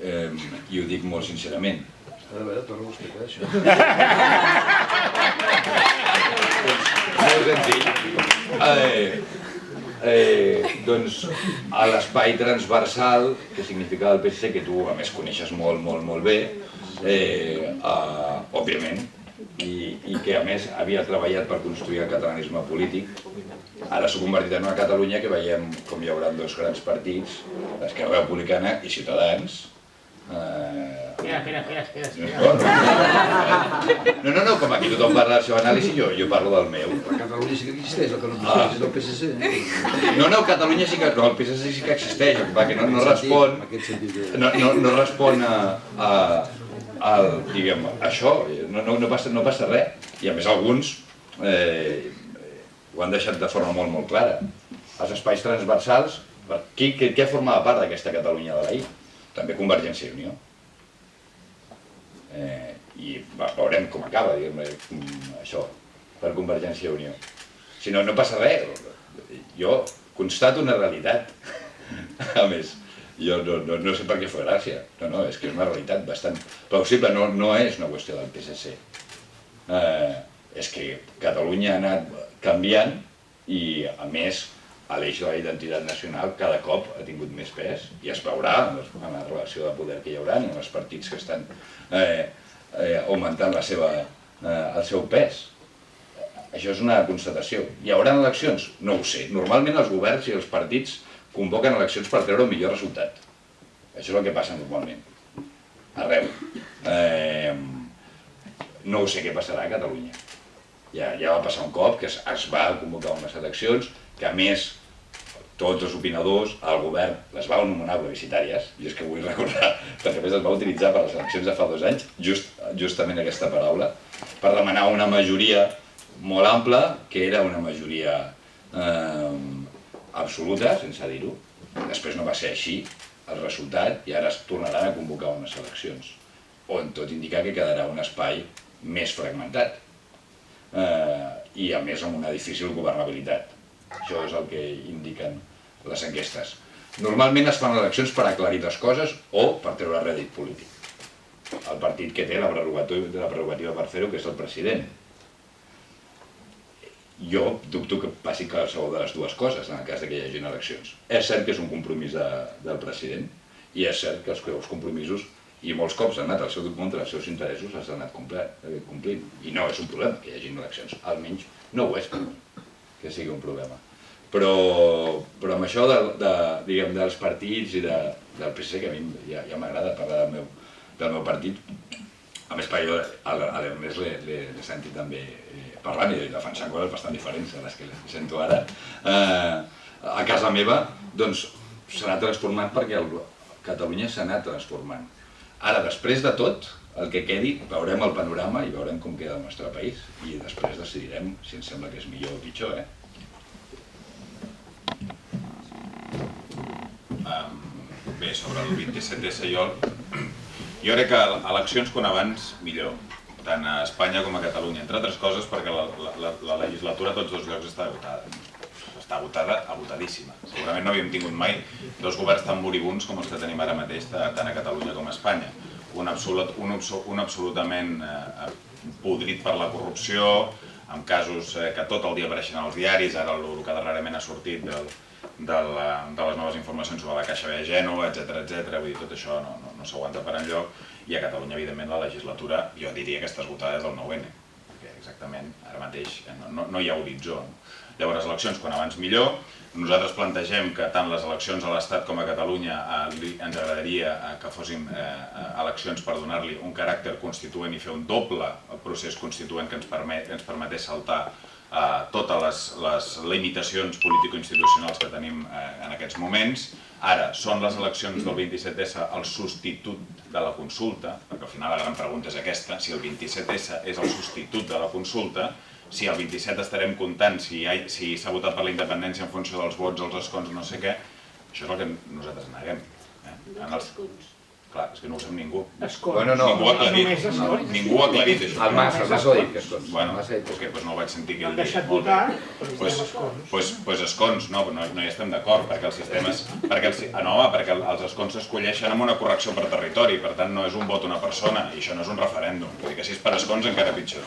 i ho dic molt sincerament. A veure, torna a explicar això. Molt senzill. Doncs a l'espai transversal, que significava el PSC, que tu a més coneixes molt bé, òbviament, i que a més havia treballat per construir el catalanisme polític, ara s'ha convertit en una Catalunya que veiem com hi haurà dos grans partits, l'Esquerra Republicana i Ciutadans. Espera. No, com aquí tothom parla del seu anàlisi, jo parlo del meu. A Catalunya sí que existeix, el que no existeix és el PSC. No, Catalunya sí que... No, el PSC sí que existeix, perquè no respon a això, no passa res. I a més alguns ho han deixat de forma molt clara. Els espais transversals, què formava part d'aquesta Catalunya de l'ahir? També Convergència i Unió. I veurem com acaba, això, per Convergència i Unió. Si no passa res, jo constato una realitat. A més, jo no sé per què fa gràcia. No, és que és una realitat bastant plausible, no és una qüestió del PSC. És que Catalunya ha anat canviant i, a més, l'eix de la identitat nacional cada cop ha tingut més pes i es veurà en la relació de poder que hi haurà en els partits que estan augmentant el seu pes. Això és una constatació. Hi haurà eleccions? No ho sé. Normalment els governs i els partits convoquen eleccions per treure un millor resultat. Això és el que passa normalment. Arreu. No ho sé què passarà a Catalunya. Ja va passar un cop que es va convocar unes eleccions que, a més, tots els opinadors, el govern, les va anomenar plebiscitàries, i és que vull recordar, perquè a més es va utilitzar per les eleccions de fa 2 anys, justament aquesta paraula, per demanar una majoria molt ampla, que era una majoria absoluta, sense dir-ho. Després no va ser així el resultat, i ara es tornaran a convocar unes eleccions, on tot indica que quedarà un espai més fragmentat, i a més amb una difícil governabilitat. Això és el que indiquen les enquestes. Normalment es fan eleccions per aclarir les coses o per treure rèdit polític. El partit que té la prerrogativa per fer-ho, que és el president. Jo dubto que passi qualsevol de les dues coses en el cas que hi hagi eleccions. És cert que és un compromís del president i és cert que els compromisos, i molts cops han anat al seu contra, els seus interessos, els han anat complint. I no és un problema que hi hagi eleccions, almenys no ho és que sigui un problema. Però amb això dels partits i del PSC, que a mi ja m'agrada parlar del meu partit, a més perquè jo a més l'he sentit també parlant i defensant coses bastant diferents a les que sento ara, a casa meva, doncs s'ha anat transformant perquè Catalunya s'ha anat transformant. Ara, després de tot, el que quedi, veurem el panorama i veurem com queda el nostre país i després decidirem si ens sembla que és millor o pitjor, Bé, sobre el 27S jo crec que eleccions quan abans millor, tant a Espanya com a Catalunya, entre altres coses perquè la legislatura a tots dos llocs està agotadíssima. Segurament no havíem tingut mai dos governs tan moribunds com els que tenim ara mateix, tant a Catalunya com a Espanya. Un absolutament podrit per la corrupció, amb casos que tot el dia apareixen als diaris, ara el que darrerament ha sortit de les noves informacions sobre la Caixa BE Gènova, etc. Vull dir, tot això no s'aguanta per enlloc. I a Catalunya, evidentment, la legislatura, jo diria que està esgotada des del 9N, perquè exactament ara mateix no hi ha horitzó. Llavors, eleccions quan abans millor. Nosaltres plantegem que tant les eleccions a l'Estat com a Catalunya ens agradaria que fossin eleccions per donar-li un caràcter constituent i fer un doble procés constituent que ens permetés saltar totes les limitacions político-institucionals que tenim en aquests moments. Ara, són les eleccions del 27S el substitut de la consulta, perquè al final la gran pregunta és aquesta, si el 27S és el substitut de la consulta, si el 27 estarem comptant si s'ha votat per la independència en funció dels vots, els escons, no sé què, això és el que nosaltres neguem. Clar, és que no ho sap ningú. Escons. Bueno, no. Ningú ho ha aclarit. Només escons. Ningú ho ha aclarit, això. El Mas ho ha dit, que escons. Bueno, Mas ha dit doncs que no ho vaig sentir No aquell han dia. deixat Molt bé. votar, però estem escons. Pues escons, no hi estem d'acord, perquè els sistemes... perquè els escons s'escolleixen amb una correcció per territori, per tant no és un vot a una persona, i això no és un referèndum. Vull dir que si és per escons encara pitjor.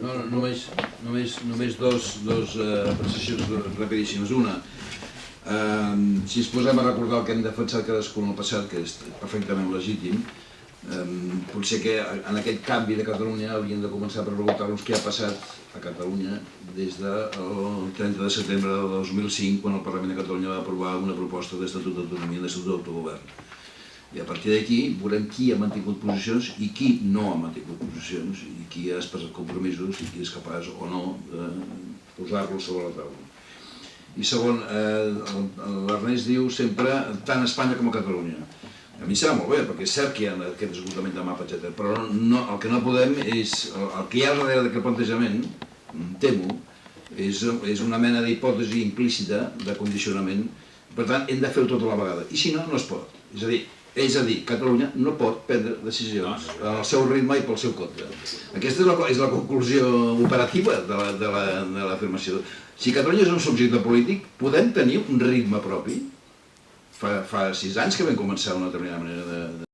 No, només dos apreciacions rapidíssimes. Una, si ens posem a recordar el que hem defensat cadascú en el passat, que és perfectament legítim, potser que en aquest canvi de Catalunya hauríem de començar per preguntar-nos què ha passat a Catalunya des del 30 de setembre de 2005, quan el Parlament de Catalunya va aprovar una proposta d'Estatut d'Autonomia i d'Estatut d'Autogovern. I a partir d'aquí veurem qui ha mantingut posicions i qui no ha mantingut posicions, i qui ha expressat compromisos i qui és capaç o no de posar-los sobre la taula. I segon, l'Ernest diu sempre tant a Espanya com a Catalunya. A mi em sembla molt bé, perquè és cert que hi ha aquest esgotament de mapa, etc. Però el que no podem és... El que hi ha darrere d'aquest plantejament, temo, és una mena d'hipòtesi implícita de condicionament. Per tant, hem de fer-ho tot a la vegada. I si no, no es pot. És a dir, Catalunya no pot prendre decisions al seu ritme i pel seu compte. Aquesta és la conclusió operativa de l'afirmació. Si Catalunya és un subjecte polític, podem tenir un ritme propi. Fa 6 anys que vam començar una determinada manera de